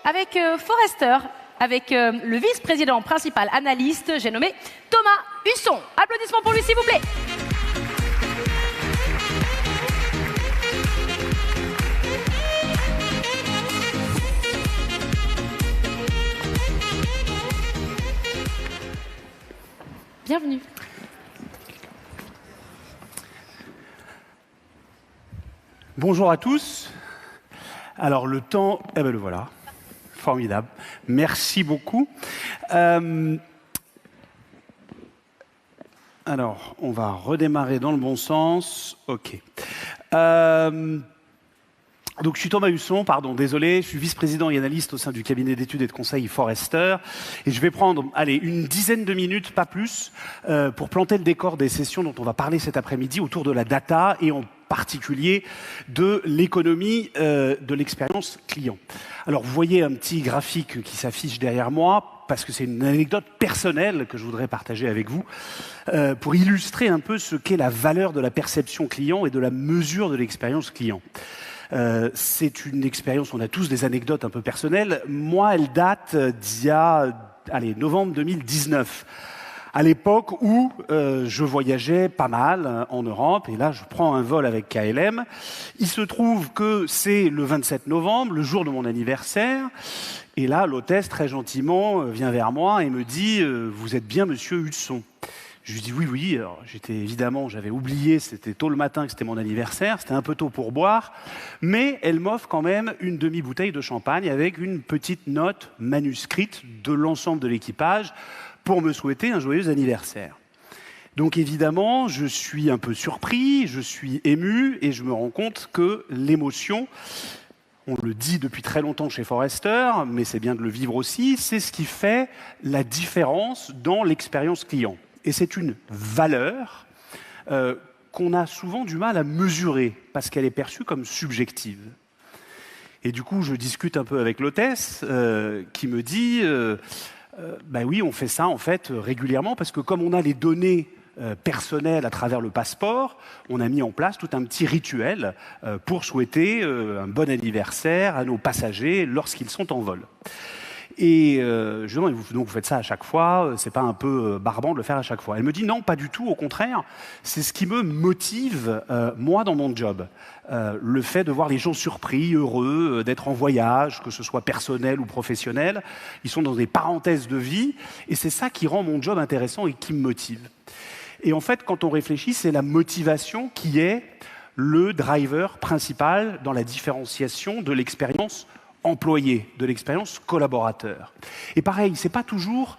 avec Forrester, avec le vice-président principal analyste, j'ai nommé Thomas Husson. Applaudissements pour lui, s'il vous plaît. Bienvenue. Bonjour à tous. Alors le temps, eh ben le voilà, formidable. Merci beaucoup. Alors on va redémarrer dans le bon sens. Ok. Donc je suis Thomas Husson, pardon, désolé, je suis vice-président et analyste au sein du cabinet d'études et de conseil Forrester. Et je vais prendre, allez, une dizaine de minutes, pas plus, pour planter le décor des sessions dont on va parler cet après-midi autour de la data et en particulier de l'économie de l'expérience client. Alors vous voyez un petit graphique qui s'affiche derrière moi, parce que c'est une anecdote personnelle que je voudrais partager avec vous, pour illustrer un peu ce qu'est la valeur de la perception client et de la mesure de l'expérience client. C'est une expérience, on a tous des anecdotes un peu personnelles. Moi, elle date d'il y a, novembre 2019. À l'époque où je voyageais pas mal en Europe, et là je prends un vol avec KLM. Il se trouve que c'est le 27 novembre, le jour de mon anniversaire, et là l'hôtesse très gentiment vient vers moi et me dit « Vous êtes bien monsieur Husson ?» Je lui dis oui, oui. Alors, j'avais oublié, c'était tôt le matin que c'était mon anniversaire, c'était un peu tôt pour boire, mais elle m'offre quand même une demi-bouteille de champagne avec une petite note manuscrite de l'ensemble de l'équipage pour me souhaiter un joyeux anniversaire. Donc évidemment, je suis un peu surpris, je suis ému et je me rends compte que l'émotion, on le dit depuis très longtemps chez Forrester, mais c'est bien de le vivre aussi, c'est ce qui fait la différence dans l'expérience client. Et c'est une valeur qu'on a souvent du mal à mesurer parce qu'elle est perçue comme subjective. Et du coup, je discute un peu avec l'hôtesse qui me dit bah oui, on fait ça en fait régulièrement parce que comme on a les données personnelles à travers le passeport, on a mis en place tout un petit rituel pour souhaiter un bon anniversaire à nos passagers lorsqu'ils sont en vol. Et je lui dis, donc vous faites ça à chaque fois, c'est pas un peu barbant de le faire à chaque fois? Elle me dit non, pas du tout, au contraire, c'est ce qui me motive, moi, dans mon job. Le fait de voir les gens surpris, heureux, d'être en voyage, que ce soit personnel ou professionnel, ils sont dans des parenthèses de vie, et c'est ça qui rend mon job intéressant et qui me motive. Et en fait, quand on réfléchit, c'est la motivation qui est le driver principal dans la différenciation de l'expérience employé, de l'expérience collaborateur. Et pareil, ce n'est pas toujours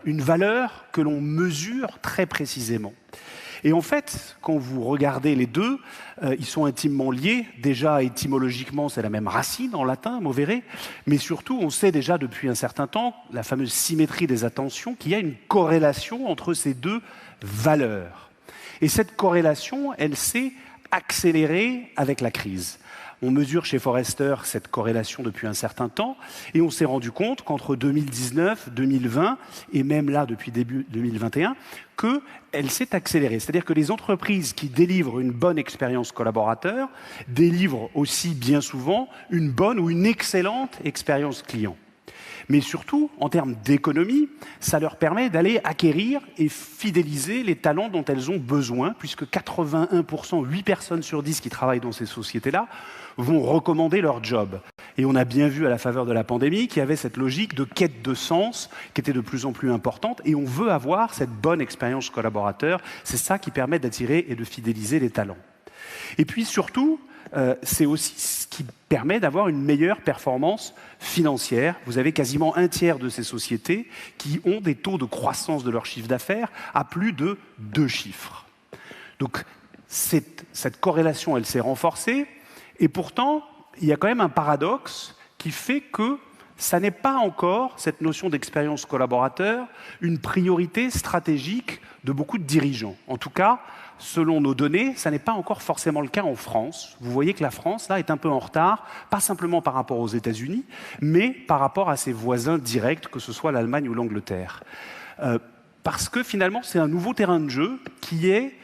une valeur que l'on mesure très précisément. Et en fait, quand vous regardez les deux, ils sont intimement liés. Déjà, étymologiquement, c'est la même racine en latin, movere, mais surtout, on sait déjà depuis un certain temps, la fameuse symétrie des attentions, qu'il y a une corrélation entre ces deux valeurs. Et cette corrélation, elle s'est accélérée avec la crise. On mesure chez Forrester cette corrélation depuis un certain temps et on s'est rendu compte qu'entre 2019, 2020 et même là depuis début 2021, qu'elle s'est accélérée. C'est-à-dire que les entreprises qui délivrent une bonne expérience collaborateur délivrent aussi bien souvent une bonne ou une excellente expérience client. Mais surtout, en termes d'économie, ça leur permet d'aller acquérir et fidéliser les talents dont elles ont besoin, puisque 81%, 8 personnes sur 10 qui travaillent dans ces sociétés-là, vont recommander leur job. Et on a bien vu à la faveur de la pandémie qu'il y avait cette logique de quête de sens qui était de plus en plus importante, et on veut avoir cette bonne expérience collaborateur. C'est ça qui permet d'attirer et de fidéliser les talents. Et puis surtout, c'est aussi ce qui permet d'avoir une meilleure performance financière. Vous avez quasiment un tiers de ces sociétés qui ont des taux de croissance de leur chiffre d'affaires à plus de 2 chiffres. Donc cette corrélation, elle s'est renforcée, et pourtant, il y a quand même un paradoxe qui fait que ça n'est pas encore, cette notion d'expérience collaborateur, une priorité stratégique de beaucoup de dirigeants. En tout cas, selon nos données, ça n'est pas encore forcément le cas en France. Vous voyez que la France, là, est un peu en retard, pas simplement par rapport aux États-Unis, mais par rapport à ses voisins directs, que ce soit l'Allemagne ou l'Angleterre. parce que finalement, c'est un nouveau terrain de jeu qui est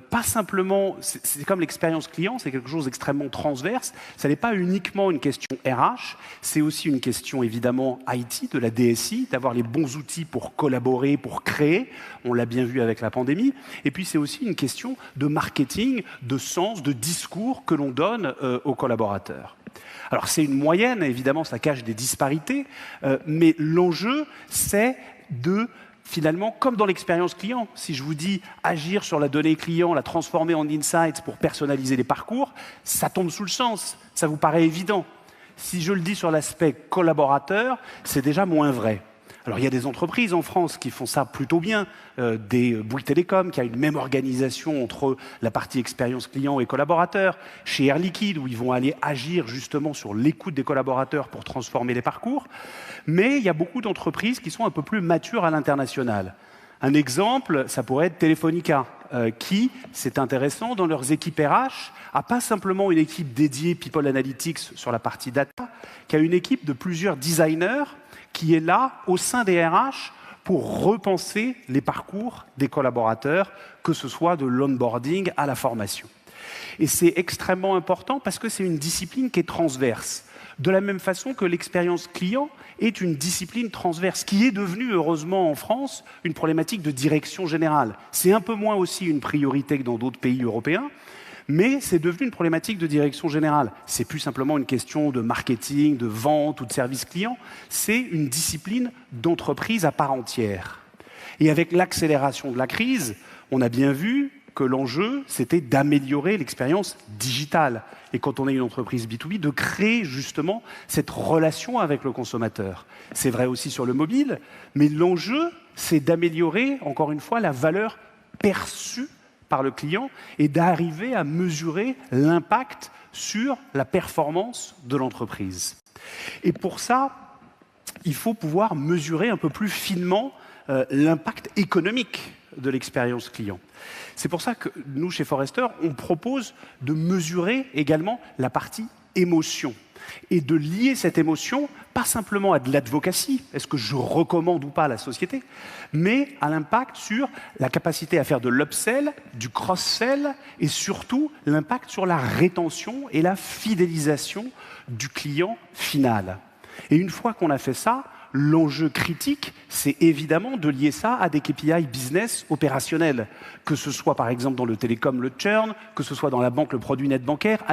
pas simplement, c'est comme l'expérience client, c'est quelque chose d'extrêmement transverse. Ça n'est pas uniquement une question RH, c'est aussi une question évidemment IT, de la DSI, d'avoir les bons outils pour collaborer, pour créer. On l'a bien vu avec la pandémie. Et puis c'est aussi une question de marketing, de sens, de discours que l'on donne aux collaborateurs. Alors c'est une moyenne, évidemment ça cache des disparités, mais l'enjeu c'est de finalement, comme dans l'expérience client, si je vous dis agir sur la donnée client, la transformer en insights pour personnaliser les parcours, ça tombe sous le sens, ça vous paraît évident. Si je le dis sur l'aspect collaborateur, c'est déjà moins vrai. Alors il y a des entreprises en France qui font ça plutôt bien, des Bouygues Télécom qui a une même organisation entre la partie expérience client et collaborateur, chez Air Liquide où ils vont aller agir justement sur l'écoute des collaborateurs pour transformer les parcours, mais il y a beaucoup d'entreprises qui sont un peu plus matures à l'international. Un exemple, ça pourrait être Telefonica, qui, c'est intéressant, dans leurs équipes RH, a pas simplement une équipe dédiée People Analytics sur la partie data, qui a une équipe de plusieurs designers qui est là, au sein des RH, pour repenser les parcours des collaborateurs, que ce soit de l'onboarding à la formation. Et c'est extrêmement important parce que c'est une discipline qui est transverse. De la même façon que l'expérience client est une discipline transverse, qui est devenue, heureusement en France, une problématique de direction générale. C'est un peu moins aussi une priorité que dans d'autres pays européens, mais c'est devenu une problématique de direction générale. C'est plus simplement une question de marketing, de vente ou de service client. C'est une discipline d'entreprise à part entière. Et avec l'accélération de la crise, on a bien vu que l'enjeu, c'était d'améliorer l'expérience digitale. Et quand on est une entreprise B2B, de créer justement cette relation avec le consommateur. C'est vrai aussi sur le mobile, mais l'enjeu, c'est d'améliorer, encore une fois, la valeur perçue par le client et d'arriver à mesurer l'impact sur la performance de l'entreprise. Et pour ça, il faut pouvoir mesurer un peu plus finement l'impact économique de l'expérience client. C'est pour ça que nous, chez Forrester, on propose de mesurer également la partie émotion et de lier cette émotion, pas simplement à de l'advocacy, est-ce que je recommande ou pas à la société, mais à l'impact sur la capacité à faire de l'upsell, du cross-sell, et surtout l'impact sur la rétention et la fidélisation du client final. Et une fois qu'on a fait ça, l'enjeu critique, c'est évidemment de lier ça à des KPI business opérationnels, que ce soit par exemple dans le télécom, le churn, que ce soit dans la banque, le produit net bancaire,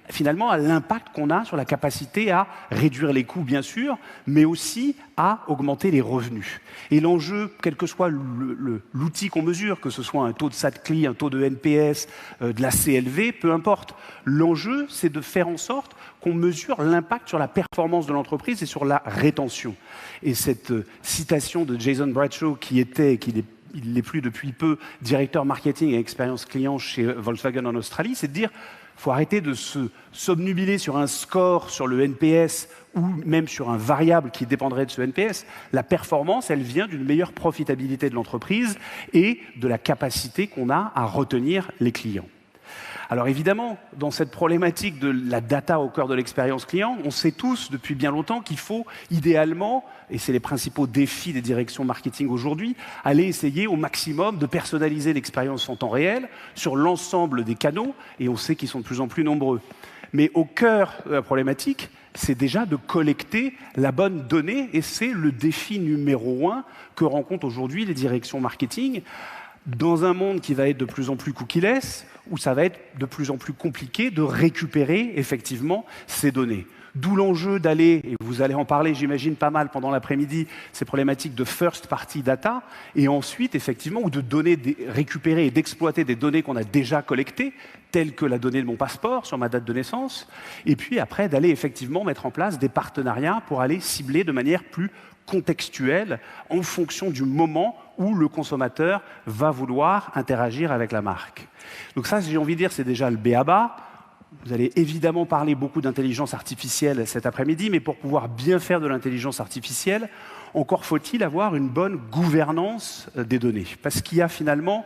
finalement à l'impact qu'on a sur la capacité à réduire les coûts, bien sûr, mais aussi à augmenter les revenus. Et l'enjeu, quel que soit l'outil qu'on mesure, que ce soit un taux de SAT-CLI, un taux de NPS, de la CLV, peu importe, l'enjeu, c'est de faire en sorte qu'on mesure l'impact sur la performance de l'entreprise et sur la rétention. Et cette citation de Jason Bradshaw, il n'est plus depuis peu directeur marketing et expérience client chez Volkswagen en Australie, c'est de dire il faut arrêter de se somnubiler sur un score, sur le NPS ou même sur un variable qui dépendrait de ce NPS. La performance, elle vient d'une meilleure profitabilité de l'entreprise et de la capacité qu'on a à retenir les clients. Alors évidemment, dans cette problématique de la data au cœur de l'expérience client, on sait tous depuis bien longtemps qu'il faut idéalement, et c'est les principaux défis des directions marketing aujourd'hui, aller essayer au maximum de personnaliser l'expérience en temps réel sur l'ensemble des canaux, et on sait qu'ils sont de plus en plus nombreux. Mais au cœur de la problématique, c'est déjà de collecter la bonne donnée, et c'est le défi numéro 1 que rencontrent aujourd'hui les directions marketing, dans un monde qui va être de plus en plus cookie-less, où ça va être de plus en plus compliqué de récupérer effectivement ces données. D'où l'enjeu d'aller, et vous allez en parler j'imagine pas mal pendant l'après-midi, ces problématiques de first party data, et ensuite effectivement, ou de récupérer et d'exploiter des données qu'on a déjà collectées, telles que la donnée de mon passeport sur ma date de naissance, et puis après d'aller effectivement mettre en place des partenariats pour aller cibler de manière plus contextuelle en fonction du moment où le consommateur va vouloir interagir avec la marque. Donc ça, j'ai envie de dire, c'est déjà le b.a.-ba. Vous allez évidemment parler beaucoup d'intelligence artificielle cet après-midi, mais pour pouvoir bien faire de l'intelligence artificielle, encore faut-il avoir une bonne gouvernance des données. Parce qu'il y a finalement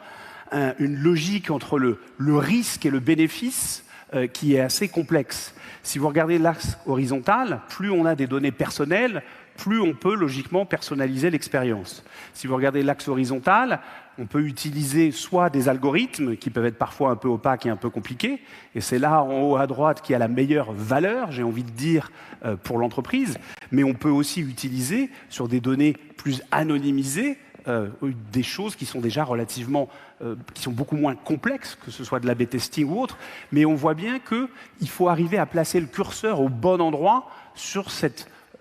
une logique entre le risque et le bénéfice qui est assez complexe. Si vous regardez l'axe horizontal, plus on a des données personnelles, plus on peut logiquement personnaliser l'expérience. Si vous regardez l'axe horizontal, on peut utiliser soit des algorithmes qui peuvent être parfois un peu opaques et un peu compliqués, et c'est là en haut à droite qui a la meilleure valeur, j'ai envie de dire, pour l'entreprise, mais on peut aussi utiliser sur des données plus anonymisées des choses qui sont déjà relativement, qui sont beaucoup moins complexes, que ce soit de l'A/B testing ou autre, mais on voit bien qu'il faut arriver à placer le curseur au bon endroit sur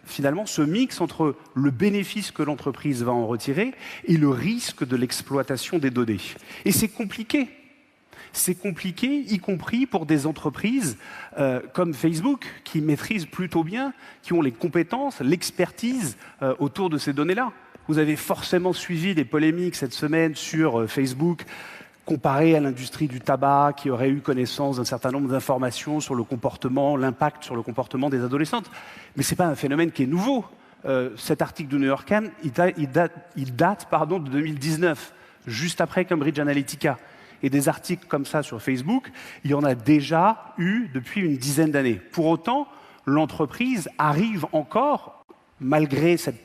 finalement ce mix entre le bénéfice que l'entreprise va en retirer et le risque de l'exploitation des données. Et c'est compliqué. C'est compliqué, y compris pour des entreprises comme Facebook, qui maîtrisent plutôt bien, qui ont les compétences, l'expertise autour de ces données-là. Vous avez forcément suivi les polémiques cette semaine sur Facebook, comparé à l'industrie du tabac, qui aurait eu connaissance d'un certain nombre d'informations sur le comportement, l'impact sur le comportement des adolescentes. Mais ce n'est pas un phénomène qui est nouveau. Cet article du New York Times, il date de 2019, juste après Cambridge Analytica. Et des articles comme ça sur Facebook, il y en a déjà eu depuis une dizaine d'années. Pour autant, l'entreprise arrive encore, malgré cette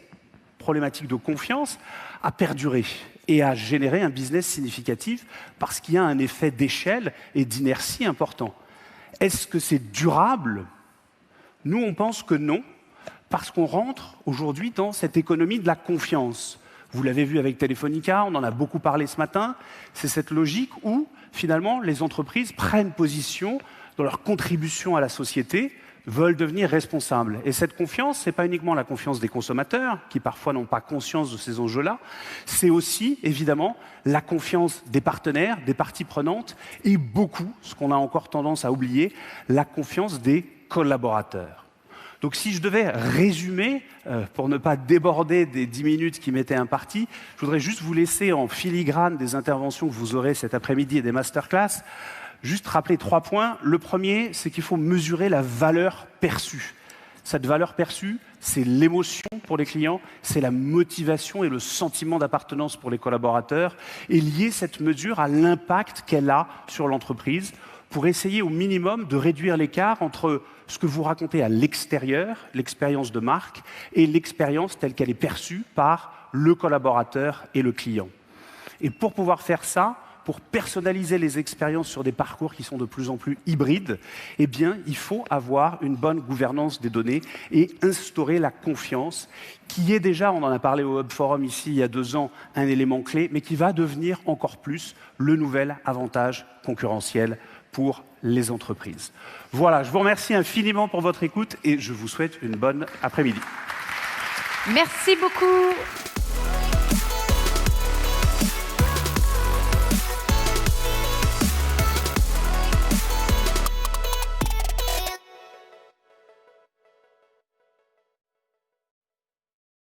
problématique de confiance, à perdurer et à générer un business significatif parce qu'il y a un effet d'échelle et d'inertie important. Est-ce que c'est durable? Nous, on pense que non, parce qu'on rentre aujourd'hui dans cette économie de la confiance. Vous l'avez vu avec Telefonica, on en a beaucoup parlé ce matin, c'est cette logique où, finalement, les entreprises prennent position dans leur contribution à la société, veulent devenir responsables. Et cette confiance, ce n'est pas uniquement la confiance des consommateurs, qui parfois n'ont pas conscience de ces enjeux-là, c'est aussi, évidemment, la confiance des partenaires, des parties prenantes, et beaucoup, ce qu'on a encore tendance à oublier, la confiance des collaborateurs. Donc si je devais résumer, pour ne pas déborder des 10 minutes qui m'étaient imparties, je voudrais juste vous laisser en filigrane des interventions que vous aurez cet après-midi et des masterclass, juste rappeler 3 points. Le premier, c'est qu'il faut mesurer la valeur perçue. Cette valeur perçue, c'est l'émotion pour les clients, c'est la motivation et le sentiment d'appartenance pour les collaborateurs, et lier cette mesure à l'impact qu'elle a sur l'entreprise pour essayer au minimum de réduire l'écart entre ce que vous racontez à l'extérieur, l'expérience de marque, et l'expérience telle qu'elle est perçue par le collaborateur et le client. Et pour pouvoir faire ça, pour personnaliser les expériences sur des parcours qui sont de plus en plus hybrides, eh bien, il faut avoir une bonne gouvernance des données et instaurer la confiance, qui est déjà, on en a parlé au Hub Forum ici il y a 2 ans, un élément clé, mais qui va devenir encore plus le nouvel avantage concurrentiel pour les entreprises. Voilà, je vous remercie infiniment pour votre écoute et je vous souhaite une bonne après-midi. Merci beaucoup.